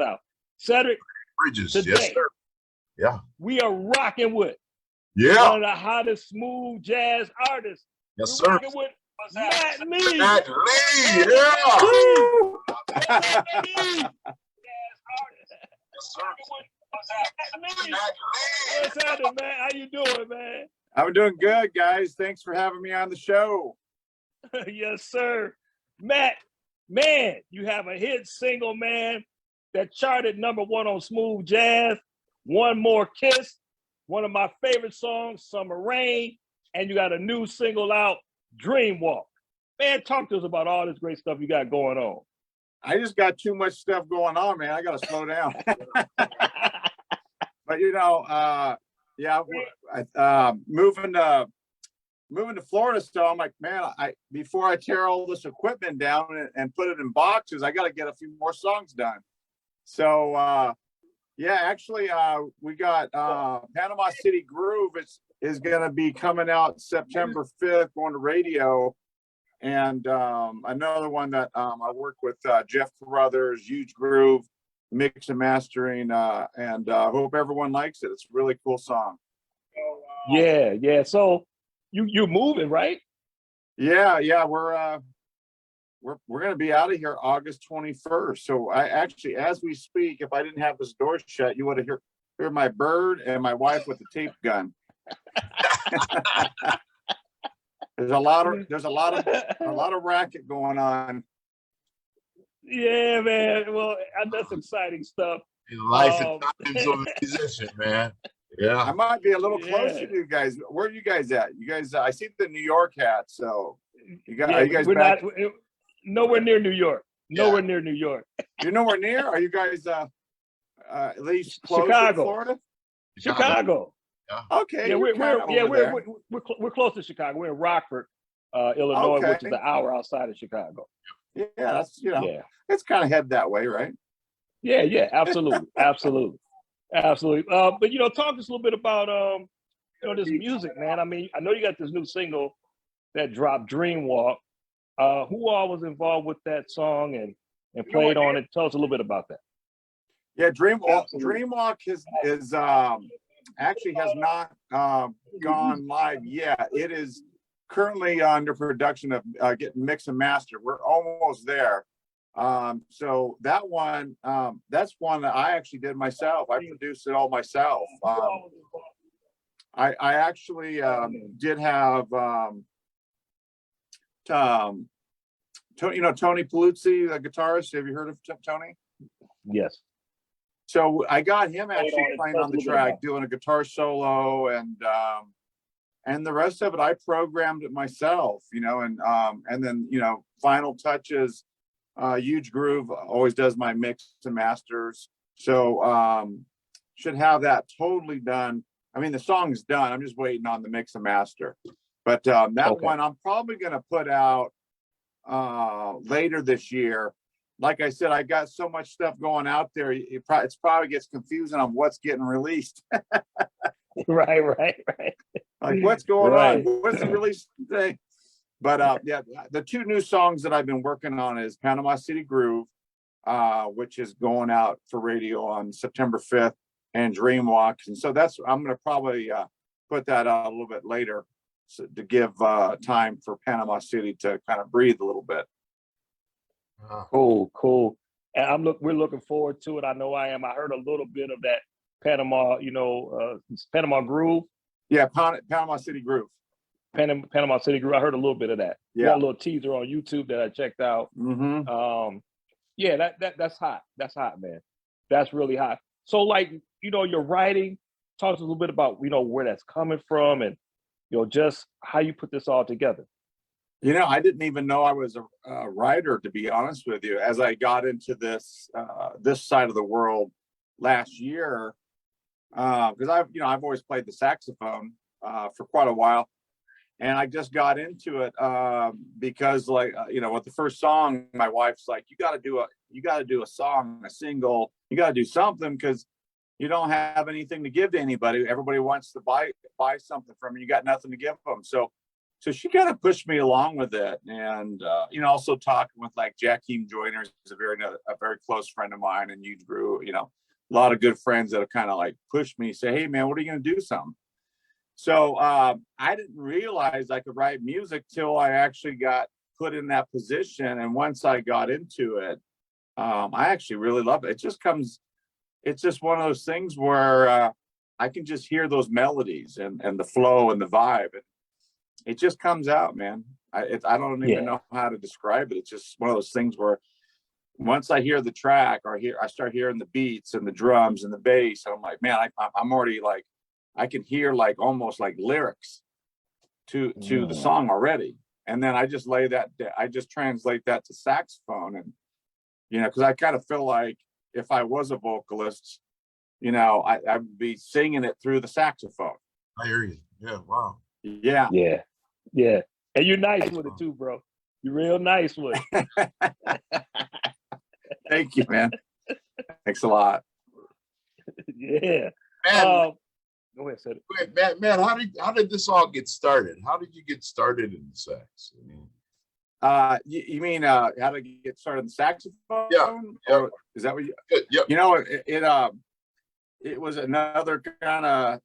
out. Cedric, Bridges. today, Yes, sir. Yeah. we are rocking with Yeah. one of the hottest smooth jazz artists. Yes, We're sir. rocking with Matt Lee. Matt Lee. Yeah. Woo! What's happening, man? How you doing, man? I'm doing good, guys. Thanks for having me on the show. Yes, sir. Matt, man, you have a hit single, man, that charted #1 on Smooth Jazz. One More Kiss, one of my favorite songs, Summer Rain, and you got a new single out, Dream Walk. Man, talk to us about all this great stuff you got going on. I just got too much stuff going on, man. I got to slow down. But moving to Florida, so I'm like, man, before I tear all this equipment down and put it in boxes, I got to get a few more songs done. So we got Panama City Groove is going to be coming out September 5th, going to radio. And another one that I work with Jeff Carruthers, Huge Groove, mix and mastering, and hope everyone likes it. It's a really cool song. Yeah. So you're moving, right? Yeah. We're gonna be out of here August 21st. So I actually, as we speak, if I didn't have this door shut, you would have heard my bird and my wife with the tape gun. There's a lot of racket going on. Yeah, man. Well, that's exciting stuff. Life and times of a musician, man. Yeah. I might be a little closer to you guys. Where are you guys at? You guys, I see the New York hat. So are you guys back? Nowhere near New York. Nowhere near New York. You're nowhere near? Are you guys at least close to Florida? Chicago. Yeah. Okay. Yeah, we're close to Chicago. We're in Rockford, Illinois, which is an hour outside of Chicago. Yeah, that's it's kind of head that way, right? Yeah, absolutely, absolutely. But talk to us a little bit about this music, man. I mean, I know you got this new single that dropped, Dream Walk. Who all was involved with that song and played on it? Tell us a little bit about that. Yeah, Dream Walk is actually has not gone live yet. It is currently under production of getting mixed and mastered. We're almost there. So that one, that's one that I actually did myself. I produced it all myself. I actually did have Tony Paluzzi, the guitarist. Have you heard of Tony? Yes. So I got him actually playing on the track, doing a guitar solo, and the rest of it I programmed it myself, and then final touches. Huge Groove always does my mix and masters, so should have that totally done. I mean, the song's done. I'm just waiting on the mix and master, but one I'm probably going to put out later this year. Like I said, I got so much stuff going out there. It probably gets confusing on what's getting released. Right. Like what's going on? What's the release today? But the two new songs that I've been working on is Panama City Groove, which is going out for radio on September 5th, and Dream Walk. And so I'm going to probably put that out a little bit later to give time for Panama City to kind of breathe a little bit. Cool. And we're looking forward to it. I know I am. I heard a little bit of that Panama, Panama Groove. Yeah, Panama City Groove. Panama City Groove. I heard a little bit of that. Yeah, got a little teaser on YouTube that I checked out. Mm-hmm. That's hot. That's hot, man. That's really hot. So, your writing. Talk to us a little bit about where that's coming from, and just how you put this all together. I didn't even know I was a writer, to be honest with you. As I got into this side of the world last year, because I've always played the saxophone for quite a while, and I just got into it because with the first song, my wife's like, you got to do a song, a single, you got to do something because you don't have anything to give to anybody. Everybody wants to buy something from you. You got nothing to give them. So so she kind of pushed me along with it. And, you know, also talking with like Jakeem Joyner, who's a very close friend of mine. And you grew, you know, a lot of good friends that have kind of like pushed me, say, hey man, what are you going to do something? So I didn't realize I could write music till I actually got put in that position. And once I got into it, I actually really love it. It's just one of those things where I can just hear those melodies and the flow and the vibe. And it just comes out, man. I don't even know how to describe it. It's just one of those things where once I hear the track or I start hearing the beats and the drums and the bass, and I'm like, man, I'm already like, I can hear like almost like lyrics to the song already. And then I just translate that to saxophone. And, you know, because I kind of feel like if I was a vocalist, you know, I'd be singing it through the saxophone. I hear you. Yeah. Wow. Yeah. Yeah. Yeah. And you're nice with it too, bro. You're real nice with it. Thank you, man. Thanks a lot. Yeah. Man, Go ahead, Cedric. man, how did this all get started? How did you get started in sax? I mean, You mean how to get started in the saxophone? Yeah. Or is that what you? Yeah. You know, it was another kind of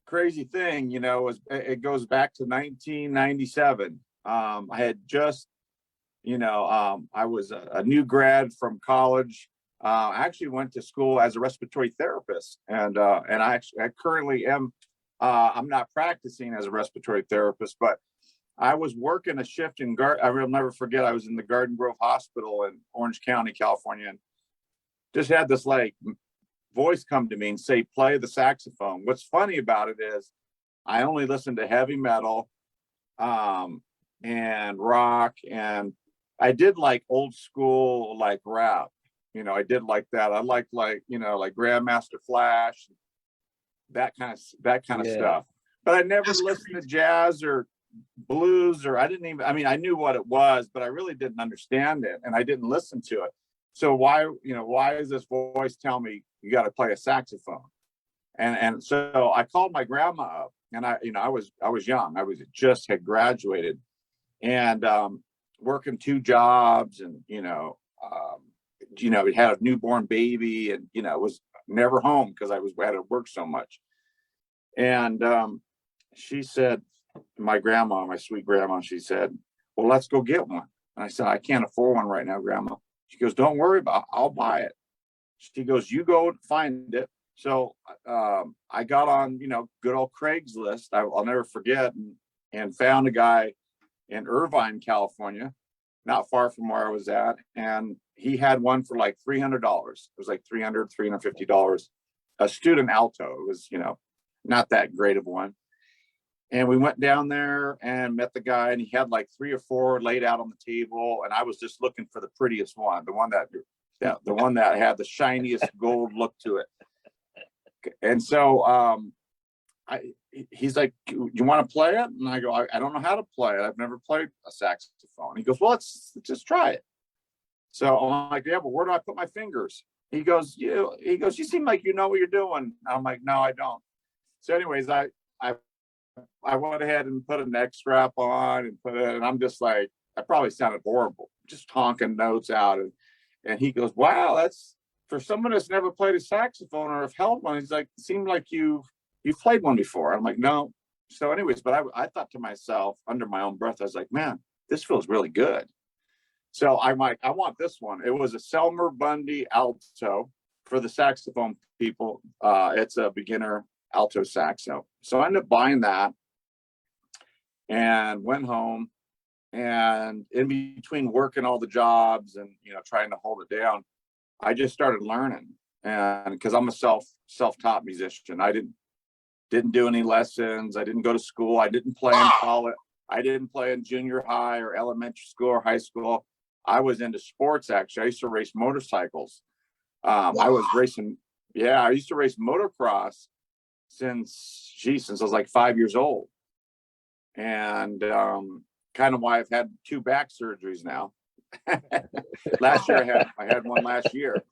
crazy thing. You know, it goes back to 1997. I had just, you know, I was a new grad from college. I actually went to school as a respiratory therapist, and I currently am. I'm not practicing as a respiratory therapist, but I was working a shift in I will never forget. I was in the Garden Grove Hospital in Orange County, California, and just had this like voice come to me and say, "Play the saxophone." What's funny about it is, I only listened to heavy metal, and rock, and I did like old school like rap. You know, I did like that. I like, you know, like Grandmaster Flash, that kind of stuff. But I never listened to jazz or blues, or I mean, I knew what it was, but I really didn't understand it, and I didn't listen to it. So why is this voice tell me you got to play a saxophone? And so I called my grandma up, and I was young. I just had graduated, and working 2 jobs, and we had a newborn baby, and was never home because I had to work so much. And she said, my sweet grandma, she said, well, let's go get one. And I said, I can't afford one right now, Grandma. She goes, don't worry about it, I'll buy it. She goes, you go find it. So I got on, good old Craigslist. I'll never forget, and found a guy in Irvine, California, not far from where I was at. And he had one for like $300. It was like $350, a student alto. It was, not that great of one. And we went down there and met the guy, and he had like 3 or 4 laid out on the table. And I was just looking for the prettiest one, the one that had the shiniest gold look to it. And so he's like, you want to play it? And I go, I don't know how to play it. I've never played a saxophone. He goes, well, let's just try it. So I'm like, yeah, but where do I put my fingers? He goes, you seem like you know what you're doing. I'm like, no, I don't. So anyways, I went ahead and put a neck strap on and put it, and I'm just like, I probably sounded horrible, just honking notes out. And he goes, wow, that's for someone that's never played a saxophone or have held one. He's like, it seemed like you've played one before. I'm like, no. So anyways, but I thought to myself under my own breath, I was like, man, this feels really good. So I'm like, I want this one. It was a Selmer Bundy alto for the saxophone people. It's a beginner alto saxo. So I ended up buying that and went home, and in between working all the jobs and trying to hold it down, I just started learning. And because I'm a self-taught musician, I didn't do any lessons. I didn't go to school. I didn't play in college. I didn't play in junior high or elementary school or high school. I was into sports, actually. I used to race motorcycles. I was racing. Yeah, I used to race motocross since I was like 5 years old. And kind of why I've had 2 back surgeries now. Last year I had one last year.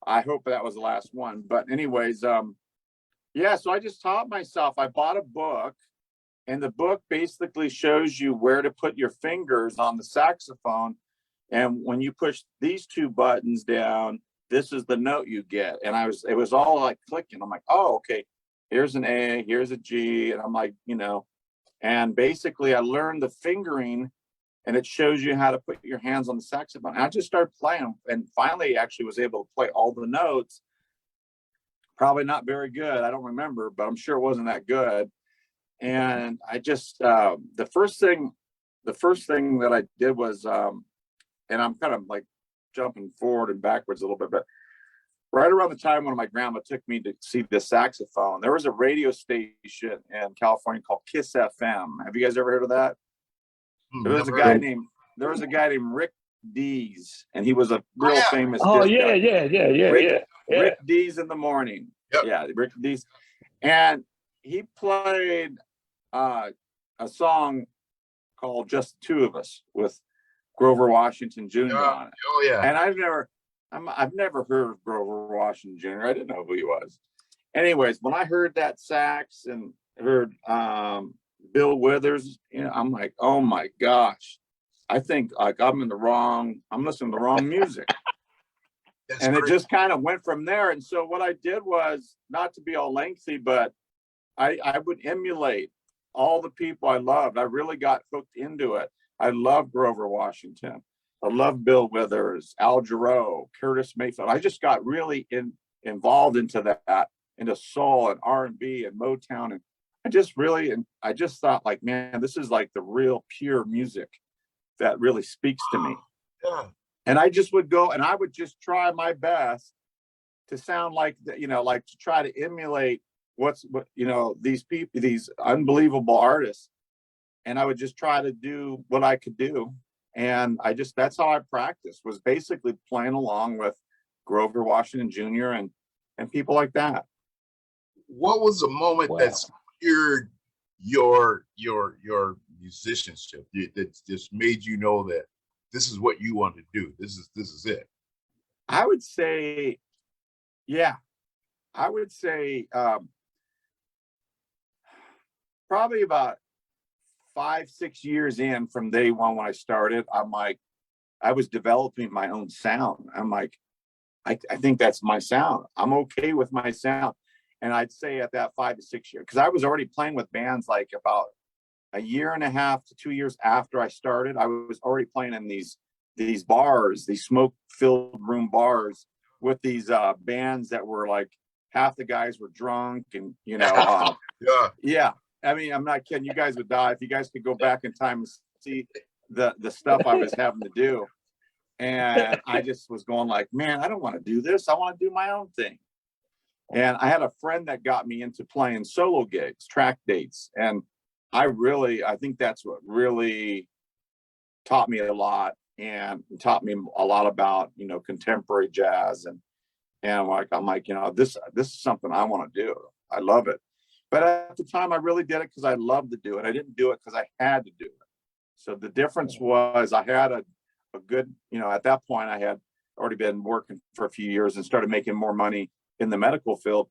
I hope that was the last one. But anyways, yeah, so I just taught myself. I bought a book, And the book basically shows you where to put your fingers on the saxophone. And when you push these two buttons down, this is the note you get. And it was all like clicking. I'm like, oh, okay, here's an A, here's a G. And I'm like, and basically I learned the fingering, and it shows you how to put your hands on the saxophone. And I just started playing, and finally actually was able to play all the notes. Probably not very good, I don't remember, but I'm sure it wasn't that good. And I just the first thing that I did was and I'm kind of like jumping forward and backwards a little bit, but right around the time when my grandma took me to see the saxophone, there was a radio station in California called Kiss FM. Have you guys ever heard of that? There was a guy named Rick Dees, and he was a real famous Oh disc yeah, guy. yeah. Rick Dees in the morning. Yep. Yeah, Rick Dees. And he played a song called Just the Two of Us with Grover Washington Jr. on it. Oh yeah. And I've never heard of Grover Washington Jr. I didn't know who he was. Anyways, when I heard that sax and heard Bill Withers, I'm like, oh my gosh, I think like I'm listening to the wrong music. And it just kind of went from there. And so what I did was, not to be all lengthy, but I would emulate all the people I loved. I really got hooked into it. I love Grover Washington. I love Bill Withers, Al Jarreau, Curtis Mayfield. I just got really involved into that, into soul and R&B and Motown. And I just thought like, man, this is like the real pure music that really speaks to me. Yeah. And I just would go and I would just try my best to sound like, like to try to emulate these people, these unbelievable artists. And I would just try to do what I could do. And that's how I practiced, was basically playing along with Grover Washington Jr. and people like that. What was the moment that secured your musicianship, that just made you know that this is what you want to do? This is it. I would say probably about 5-6 years in from day one when I started, I'm like, I was developing my own sound. I'm like, I think that's my sound. I'm okay with my sound. And I'd say at that 5 to 6 years, because I was already playing with bands like about a year and a half to 2 years after I started. I was already playing in these bars, these smoke-filled room bars with these bands that were like, half the guys were drunk and, yeah. I mean, I'm not kidding. You guys would die if you guys could go back in time and see the stuff I was having to do. And I just was going like, man, I don't want to do this. I want to do my own thing. And I had a friend that got me into playing solo gigs, track dates. And I think that's what really taught me a lot, and taught me a lot about, contemporary jazz. And I'm like, this is something I want to do. I love it. But at the time, I really did it because I loved to do it. I didn't do it because I had to do it. So the difference was I had a good, at that point, I had already been working for a few years and started making more money in the medical field.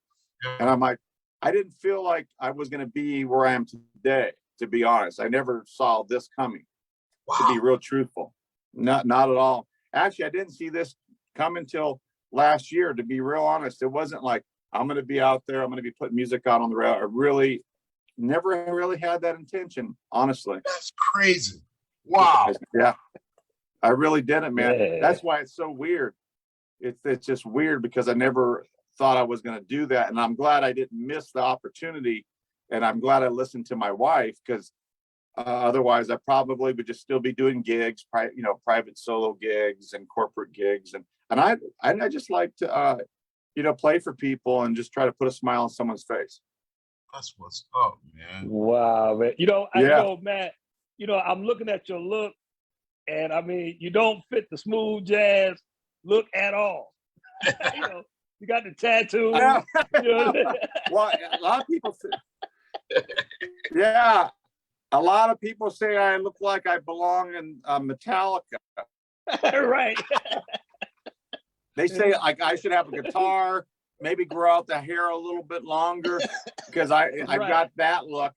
And I'm like, I didn't feel like I was going to be where I am today, to be honest. I never saw this coming, to be real truthful. Not at all. Actually, I didn't see this come until last year, to be real honest. It wasn't like, I'm going to be out there, I'm going to be putting music out on the rail. I really never really had that intention, honestly. That's crazy. Wow. Yeah, I really didn't, man. Yeah. That's why it's so weird. It's just weird because I never thought I was going to do that. And I'm glad I didn't miss the opportunity. And I'm glad I listened to my wife, because otherwise I probably would just still be doing gigs, private solo gigs and corporate gigs. And I just like to, play for people and just try to put a smile on someone's face. That's what's up, man. Wow, man. Matt, I'm looking at your look, and I mean, you don't fit the smooth jazz look at all. You got the tattoo. Well, a lot of people say, yeah, a lot of people say I look like I belong in Metallica. Right. They say like I should have a guitar, maybe grow out the hair a little bit longer, because I've got that look.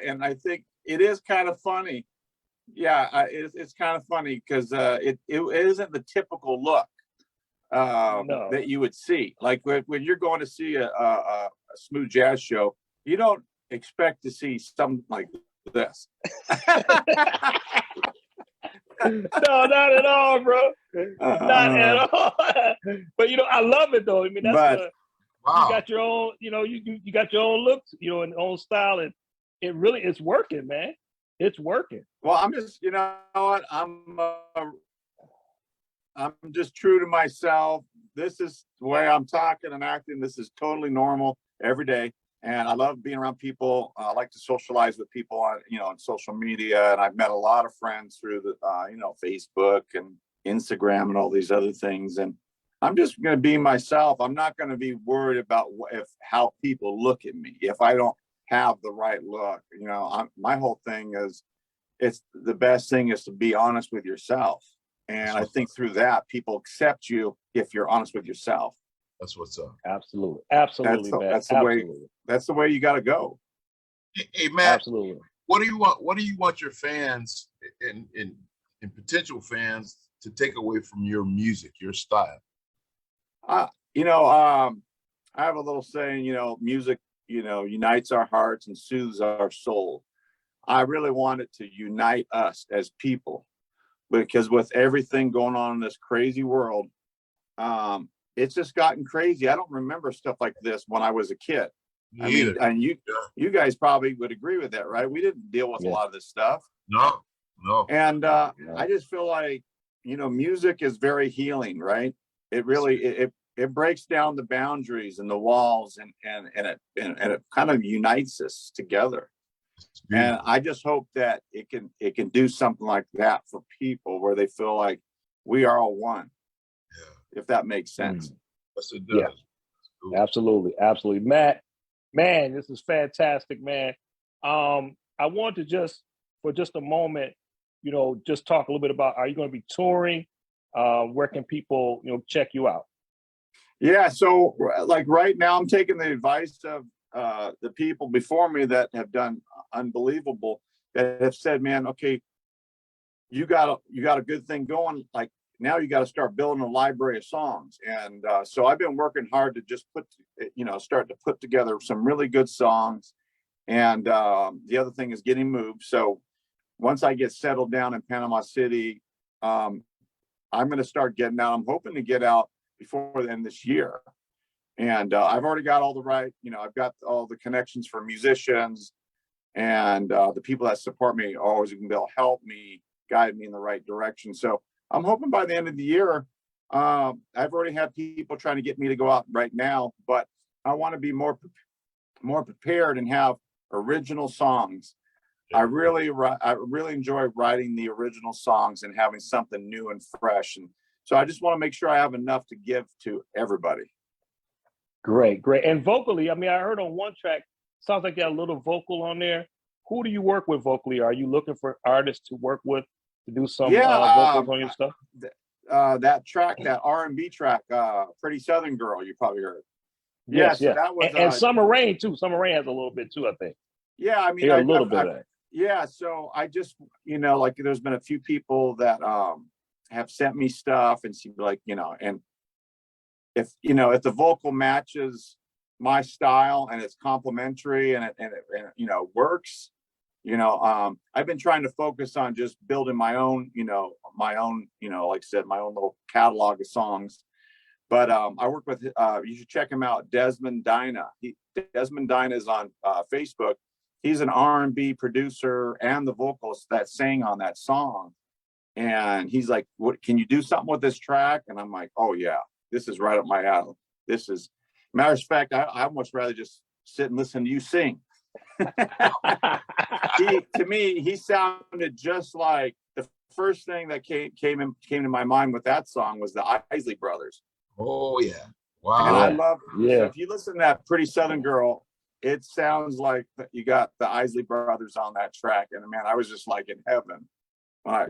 and I think it is kind of funny. Yeah, it's kind of funny because it isn't the typical look No. that you would see. Like when you're going to see a smooth jazz show, you don't expect to see something like this. No, not at all, bro. Not at all. But I love it though. I mean, that's wow. You got your own, you got your own looks, and own style, and it's working, man. It's working. Well, I'm just, what, I'm just true to myself. This is the way I'm talking and acting. This is totally normal every day. And I love being around people. I like to socialize with people on, on social media. And I've met a lot of friends through the, Facebook and Instagram and all these other things. And I'm just going to be myself. I'm not going to be worried about how people look at me if I don't have the right look. My whole thing is, it's the best thing is to be honest with yourself. And I think through that, people accept you if you're honest with yourself. That's what's up. Absolutely. That's the Absolutely. way. That's the way you got to go. Hey, Matt. Absolutely. What do you want? What do you want your fans and potential fans to take away from your music, your style? I have a little saying. Music, unites our hearts and soothes our soul. I really want it to unite us as people, because with everything going on in this crazy world, it's just gotten crazy. I don't remember stuff like this when I was a kid. I mean, and you guys probably would agree with that, right? We didn't deal with a lot of this stuff. No. And I just feel like, music is very healing, right? It really, it breaks down the boundaries and the walls and it kind of unites us together. And I just hope that it can do something like that for people where they feel like we are all one. Yeah. If that makes sense. Yes, it does. Yeah. Cool. Absolutely. Matt, man, this is fantastic, man. I want to for just a moment, just talk a little bit about, are you going to be touring? Where can people, check you out? Yeah. So like right now I'm taking the advice of the people before me that have done unbelievable, that have said, man, okay, you got a good thing going. Like now you got to start building a library of songs. And so I've been working hard to just start to put together some really good songs. And the other thing is getting moved. So once I get settled down in Panama City, I'm going to start getting out. I'm hoping to get out before the end of this year. And I've already got all the I've got all the connections for musicians, and the people that support me are always going to be able to help me, guide me in the right direction. So I'm hoping by the end of the year, I've already had people trying to get me to go out right now, but I want to be more prepared and have original songs. I really enjoy writing the original songs and having something new and fresh. And so I just want to make sure I have enough to give to everybody. Great. And vocally, I mean, I heard on one track, sounds like you got a little vocal on there. Who do you work with vocally? Are you looking for artists to work with to do some vocals on your stuff? That track, that R&B track, Pretty Southern Girl, you probably heard. Yes. So that was, and Summer Rain too. Summer Rain has a little bit too, I think. Yeah, I mean, a little bit of that. Yeah, so I just, like there's been a few people that have sent me stuff and seem like, and if the vocal matches my style and it's complimentary and it works, I've been trying to focus on just building my own, like I said, my own little catalog of songs. But I work with, you should check him out, Desmond Dyna. Desmond Dyna is on Facebook. He's an R&B producer and the vocalist that sang on that song. And he's like, "What? Can you do something with this track?" And I'm like, "Oh yeah, this is right up my alley. This is." Matter of fact, I almost rather just sit and listen to you sing. To me, he sounded just like the first thing that came to my mind with that song was the Isley Brothers. Oh yeah, wow! And I love. So if you listen to that Pretty Southern Girl, it sounds like you got the Isley Brothers on that track, and man, I was just like in heaven when I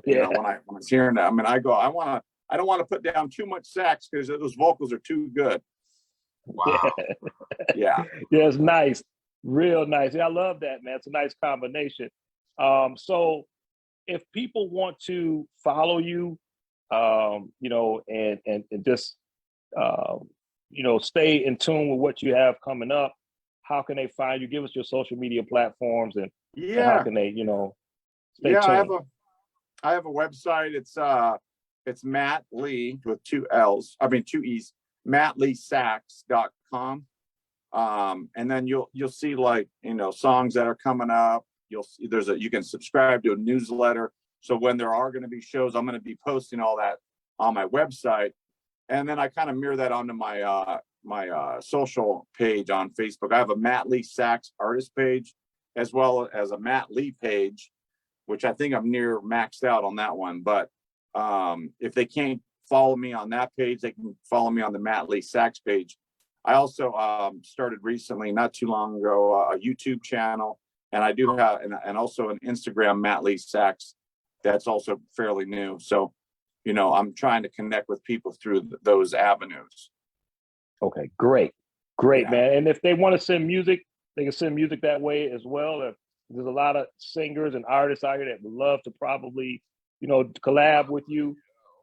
was hearing that. I mean, I don't want to put down too much sax because those vocals are too good. Wow. Yeah. Yeah, it's nice. Real nice. Yeah, I love that, man. It's a nice combination. So if people want to follow you, you know, and just you know, stay in tune with what you have coming up, how can they find you? Give us your social media platforms and how Yeah, can they, you know, stay yeah. tuned? I have a website. It's Matt Lee with two L's. I mean two E's. MattLeeSax.com. And then you'll see, like, you know, songs that are coming up. You'll see you can subscribe to a newsletter. So when there are going to be shows, I'm going to be posting all that on my website. And then I kind of mirror that onto my social page on Facebook. I have a Matt Lee Sax artist page, as well as a Matt Lee page, which I think I'm near maxed out on that one. But if they can't follow me on that page, they can follow me on the Matt Lee Sax page. I also started recently, not too long ago, a YouTube channel, and I do have, and also an Instagram, Matt Lee Sax, that's also fairly new. So, you know, I'm trying to connect with people through those avenues. Okay, great, Yeah. man. And if they want to send music, they can send music that way as well. There's a lot of singers and artists out here that would love to probably, you know, collab with you.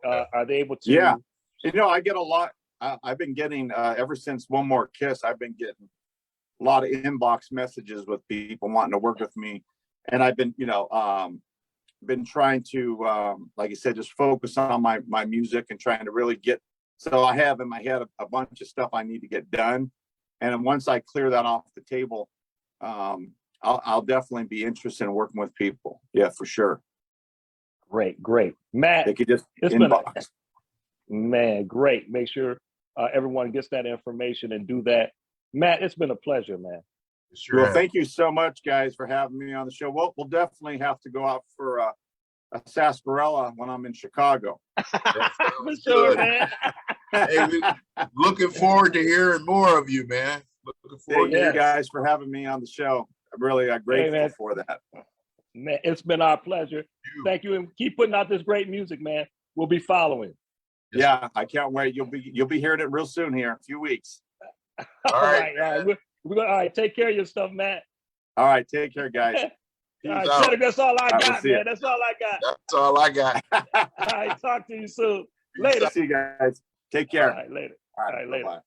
Are they able to? Yeah, you know, I get a lot. I've been getting ever since One More Kiss. I've been getting a lot of inbox messages with people wanting to work with me, and I've been, you know, been trying to, like I said, just focus on my music and trying to really get. So I have in my head a bunch of stuff I need to get done, and once I clear that off the table, I'll definitely be interested in working with people. Yeah, for sure. Great, Matt. They could just it's inbox. Man, great. Make sure everyone gets that information and do that. Matt, it's been a pleasure, man. Sure. Well, thank you so much, guys, for having me on the show. We'll definitely have to go out for a sarsaparilla when I'm in Chicago. For sure, man. Hey, we looking forward to hearing more of you, man. Looking forward Thank to you guys for having me on the show. I'm really grateful for that. Man, it's been our pleasure. Thank you, and keep putting out this great music, man. We'll be following. Yeah, I can't wait. You'll be hearing it real soon here in a few weeks. All right. All right. Take care of your stuff, Matt. All right, take care, guys. All right, Cedric, that's all I got, man. That's all I got. That's all I got. All right, talk to you soon. Later. See you guys. Take care. All right, later. All right, later. Bye.